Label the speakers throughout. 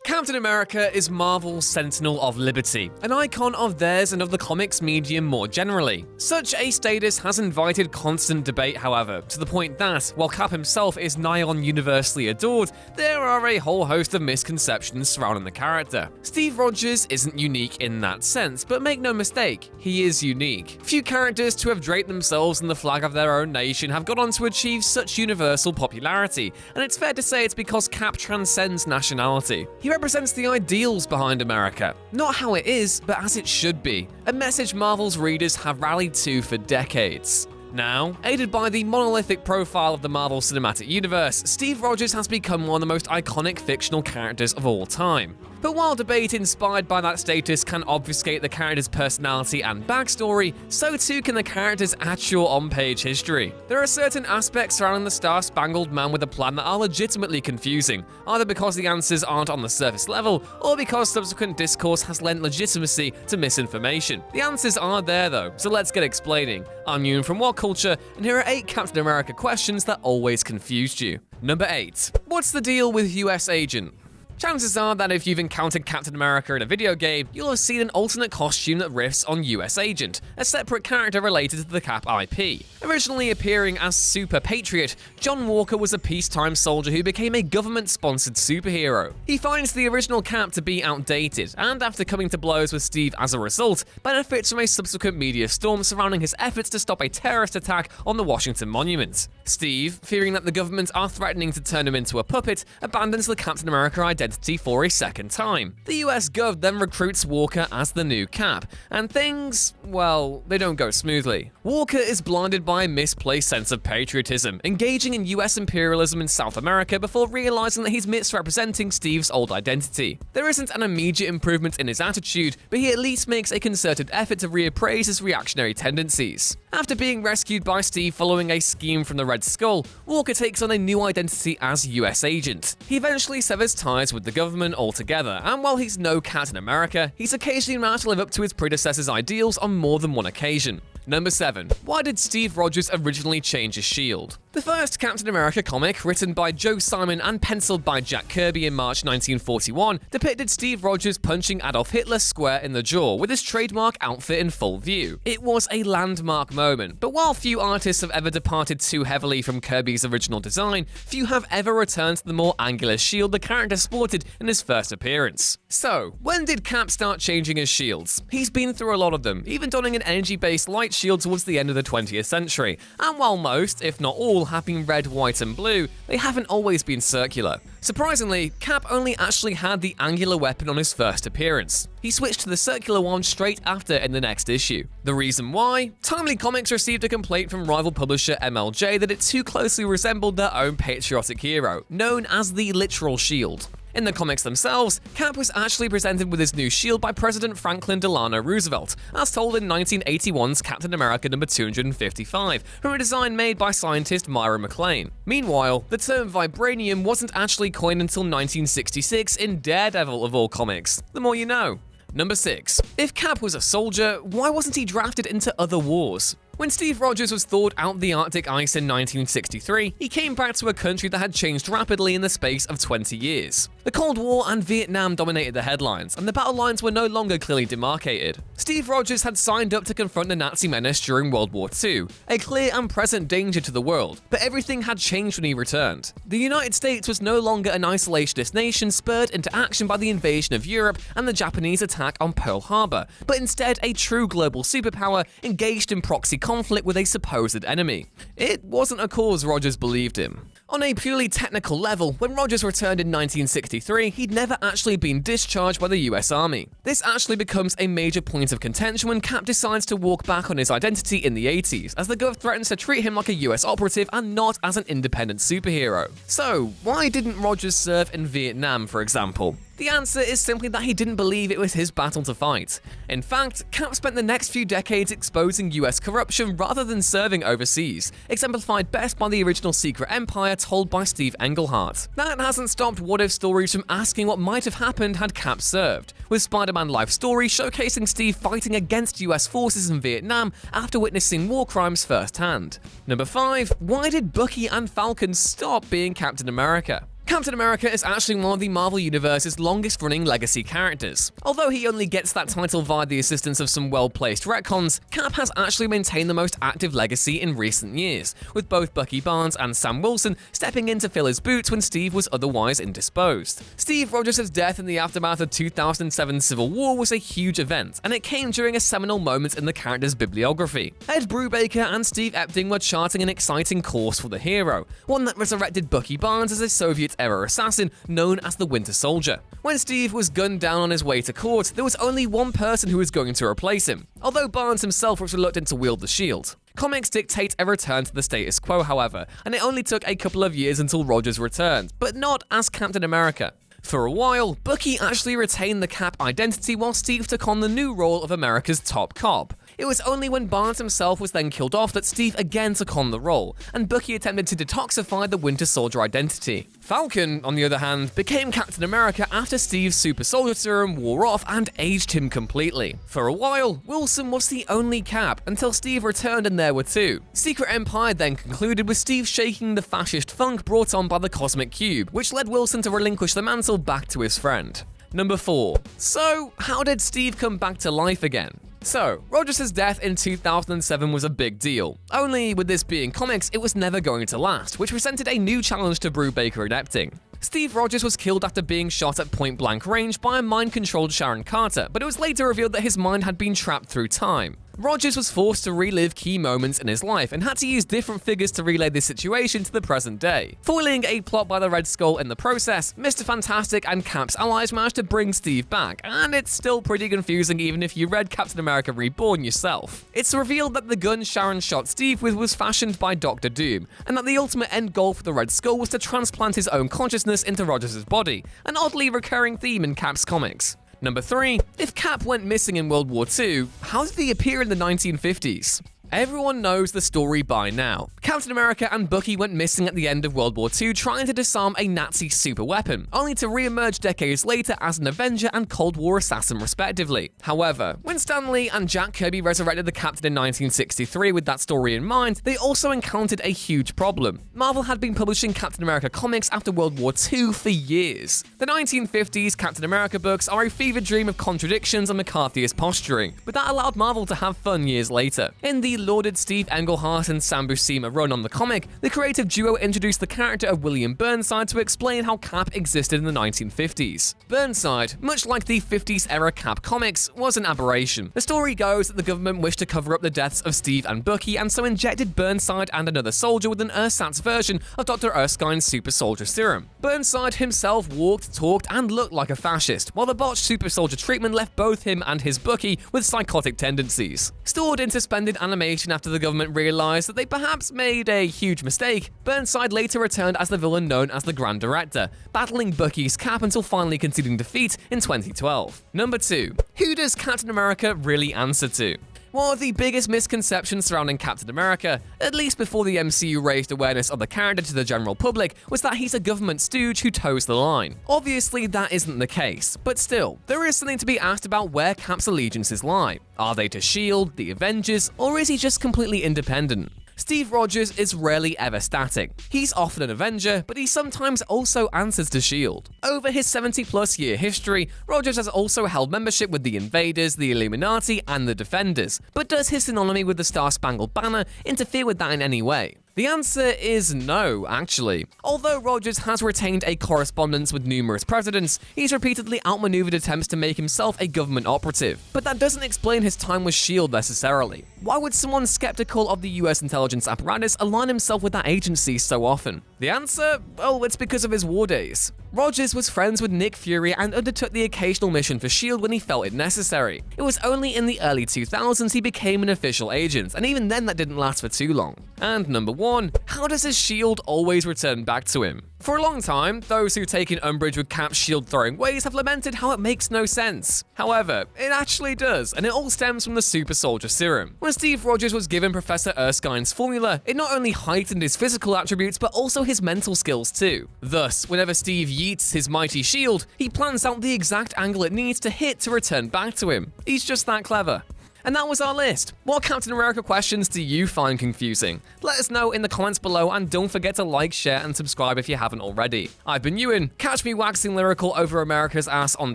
Speaker 1: Captain America is Marvel's Sentinel of Liberty, an icon of theirs and of the comics medium more generally. Such a status has invited constant debate, however, to the point that, while Cap himself is nigh on universally adored, there are a whole host of misconceptions surrounding the character. Steve Rogers isn't unique in that sense, but make no mistake, he is unique. Few characters to have draped themselves in the flag of their own nation have gone on to achieve such universal popularity, and it's fair to say it's because Cap transcends nationality. He represents the ideals behind America, not how it is, but as it should be, a message Marvel's readers have rallied to for decades. Now, aided by the monolithic profile of the Marvel Cinematic Universe, Steve Rogers has become one of the most iconic fictional characters of all time. But while debate inspired by that status can obfuscate the character's personality and backstory, so too can the character's actual on-page history. There are certain aspects surrounding the Star-Spangled Man with a Plan that are legitimately confusing, either because the answers aren't on the surface level, or because subsequent discourse has lent legitimacy to misinformation. The answers are there though, so let's get explaining. I'm Yoon from What Culture, and here are 8 Captain America questions that always confused you. Number 8. What's the deal with US Agent? Chances are that if you've encountered Captain America in a video game, you'll have seen an alternate costume that riffs on US Agent, a separate character related to the Cap IP. Originally appearing as Super Patriot, John Walker was a peacetime soldier who became a government-sponsored superhero. He finds the original Cap to be outdated, and after coming to blows with Steve as a result, benefits from a subsequent media storm surrounding his efforts to stop a terrorist attack on the Washington Monument. Steve, fearing that the government are threatening to turn him into a puppet, abandons the Captain America identity for a second time. The US Gov then recruits Walker as the new Cap, and things, well, they don't go smoothly. Walker is blinded by a misplaced sense of patriotism, engaging in US imperialism in South America before realizing that he's misrepresenting Steve's old identity. There isn't an immediate improvement in his attitude, but he at least makes a concerted effort to reappraise his reactionary tendencies. After being rescued by Steve following a scheme from the Red Skull, Walker takes on a new identity as US Agent. He eventually severs ties with the government altogether, and while he's no Captain America, he's occasionally managed to live up to his predecessor's ideals on more than one occasion. Number 7. Why did Steve Rogers originally change his shield? The first Captain America comic, written by Joe Simon and penciled by Jack Kirby in March 1941, depicted Steve Rogers punching Adolf Hitler square in the jaw with his trademark outfit in full view. It was a landmark moment, but while few artists have ever departed too heavily from Kirby's original design, few have ever returned to the more angular shield the character sported in his first appearance. So, when did Cap start changing his shields? He's been through a lot of them, even donning an energy-based light shield towards the end of the 20th century, and while most, if not all, have been red, white, and blue, they haven't always been circular. Surprisingly, Cap only actually had the angular weapon on his first appearance. He switched to the circular one straight after in the next issue. The reason why? Timely Comics received a complaint from rival publisher MLJ that it too closely resembled their own patriotic hero, known as the Literal Shield. In the comics themselves, Cap was actually presented with his new shield by President Franklin Delano Roosevelt, as told in 1981's Captain America number 255, from a design made by scientist Myra McLean. Meanwhile, the term vibranium wasn't actually coined until 1966 in Daredevil of all comics. The more you know. Number 6. If Cap was a soldier, why wasn't he drafted into other wars? When Steve Rogers was thawed out the Arctic ice in 1963, he came back to a country that had changed rapidly in the space of 20 years. The Cold War and Vietnam dominated the headlines, and the battle lines were no longer clearly demarcated. Steve Rogers had signed up to confront the Nazi menace during World War II, a clear and present danger to the world, but everything had changed when he returned. The United States was no longer an isolationist nation spurred into action by the invasion of Europe and the Japanese attack on Pearl Harbor, but instead a true global superpower engaged in proxy conflict with a supposed enemy. It wasn't a cause Rogers believed in. On a purely technical level, when Rogers returned in 1963, he'd never actually been discharged by the US Army. This actually becomes a major point of contention when Cap decides to walk back on his identity in the 80s, as the Gov threatens to treat him like a US operative and not as an independent superhero. So, why didn't Rogers serve in Vietnam, for example? The answer is simply that he didn't believe it was his battle to fight. In fact, Cap spent the next few decades exposing US corruption rather than serving overseas, exemplified best by the original Secret Empire told by Steve Englehart. That hasn't stopped what-if stories from asking what might have happened had Cap served, with Spider-Man Life Story showcasing Steve fighting against US forces in Vietnam after witnessing war crimes firsthand. Number 5. Why did Bucky and Falcon stop being Captain America? Captain America is actually one of the Marvel Universe's longest-running legacy characters. Although he only gets that title via the assistance of some well-placed retcons, Cap has actually maintained the most active legacy in recent years, with both Bucky Barnes and Sam Wilson stepping in to fill his boots when Steve was otherwise indisposed. Steve Rogers' death in the aftermath of 2007 Civil War was a huge event, and it came during a seminal moment in the character's bibliography. Ed Brubaker and Steve Epting were charting an exciting course for the hero, one that resurrected Bucky Barnes as a Soviet-era assassin known as the Winter Soldier. When Steve was gunned down on his way to court, there was only one person who was going to replace him, although Barnes himself was reluctant to wield the shield. Comics dictate a return to the status quo, however, and it only took a couple of years until Rogers returned, but not as Captain America. For a while, Bucky actually retained the Cap identity while Steve took on the new role of America's top cop. It was only when Barnes himself was then killed off that Steve again took on the role, and Bucky attempted to detoxify the Winter Soldier identity. Falcon, on the other hand, became Captain America after Steve's super soldier serum wore off and aged him completely. For a while, Wilson was the only Cap, until Steve returned and there were two. Secret Empire then concluded with Steve shaking the fascist funk brought on by the Cosmic Cube, which led Wilson to relinquish the mantle back to his friend. Number 4. So, how did Steve come back to life again? So, Rogers' death in 2007 was a big deal. Only, with this being comics, it was never going to last, which presented a new challenge to Brubaker and Epting. Steve Rogers was killed after being shot at point-blank range by a mind-controlled Sharon Carter, but it was later revealed that his mind had been trapped through time. Rogers was forced to relive key moments in his life and had to use different figures to relay this situation to the present day. Foiling a plot by the Red Skull in the process, Mr. Fantastic and Cap's allies managed to bring Steve back, and it's still pretty confusing even if you read Captain America Reborn yourself. It's revealed that the gun Sharon shot Steve with was fashioned by Dr. Doom, and that the ultimate end goal for the Red Skull was to transplant his own consciousness into Rogers' body, an oddly recurring theme in Cap's comics. Number 3. If Cap went missing in World War II, how did he appear in the 1950s? Everyone knows the story by now. Captain America and Bucky went missing at the end of World War II trying to disarm a Nazi superweapon, only to re-emerge decades later as an Avenger and Cold War assassin respectively. However, when Stan Lee and Jack Kirby resurrected the Captain in 1963 with that story in mind, they also encountered a huge problem. Marvel had been publishing Captain America comics after World War II for years. The 1950s Captain America books are a fever dream of contradictions and McCarthyist posturing, but that allowed Marvel to have fun years later. In the lauded Steve Englehart and Sam Buscema run on the comic, the creative duo introduced the character of William Burnside to explain how Cap existed in the 1950s. Burnside, much like the 50s-era Cap comics, was an aberration. The story goes that the government wished to cover up the deaths of Steve and Bucky and so injected Burnside and another soldier with an ersatz version of Dr. Erskine's super soldier serum. Burnside himself walked, talked, and looked like a fascist, while the botched super soldier treatment left both him and his Bucky with psychotic tendencies. Stored in suspended animation after the government realized that they perhaps made a huge mistake, Burnside later returned as the villain known as the Grand Director, battling Bucky's Cap until finally conceding defeat in 2012. Number 2. Who does Captain America really answer to? One of the biggest misconceptions surrounding Captain America, at least before the MCU raised awareness of the character to the general public, was that he's a government stooge who toes the line. Obviously, that isn't the case, but still, there is something to be asked about where Cap's allegiances lie. Are they to S.H.I.E.L.D., the Avengers, or is he just completely independent? Steve Rogers is rarely ever static. He's often an Avenger, but he sometimes also answers to S.H.I.E.L.D. Over his 70-plus year history, Rogers has also held membership with the Invaders, the Illuminati, and the Defenders. But does his synonymy with the Star-Spangled Banner interfere with that in any way? The answer is no, actually. Although Rogers has retained a correspondence with numerous presidents, he's repeatedly outmaneuvered attempts to make himself a government operative. But that doesn't explain his time with S.H.I.E.L.D. necessarily. Why would someone skeptical of the US intelligence apparatus align himself with that agency so often? The answer? Well, it's because of his war days. Rogers was friends with Nick Fury and undertook the occasional mission for S.H.I.E.L.D. when he felt it necessary. It was only in the early 2000s he became an official agent, and even then that didn't last for too long. And number 1, how does his S.H.I.E.L.D. always return back to him? For a long time, those who've taken umbrage with Cap's S.H.I.E.L.D. throwing ways have lamented how it makes no sense. However, it actually does, and it all stems from the Super Soldier Serum. When Steve Rogers was given Professor Erskine's formula, it not only heightened his physical attributes, but also his mental skills too. Thus, whenever Steve yeets his mighty shield, he plans out the exact angle it needs to hit to return back to him. He's just that clever. And that was our list. What Captain America questions do you find confusing? Let us know in the comments below, and don't forget to like, share, and subscribe if you haven't already. I've been Ewan. Catch me waxing lyrical over America's ass on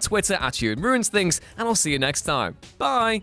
Speaker 1: Twitter @EwanRuinsThings, and I'll see you next time. Bye!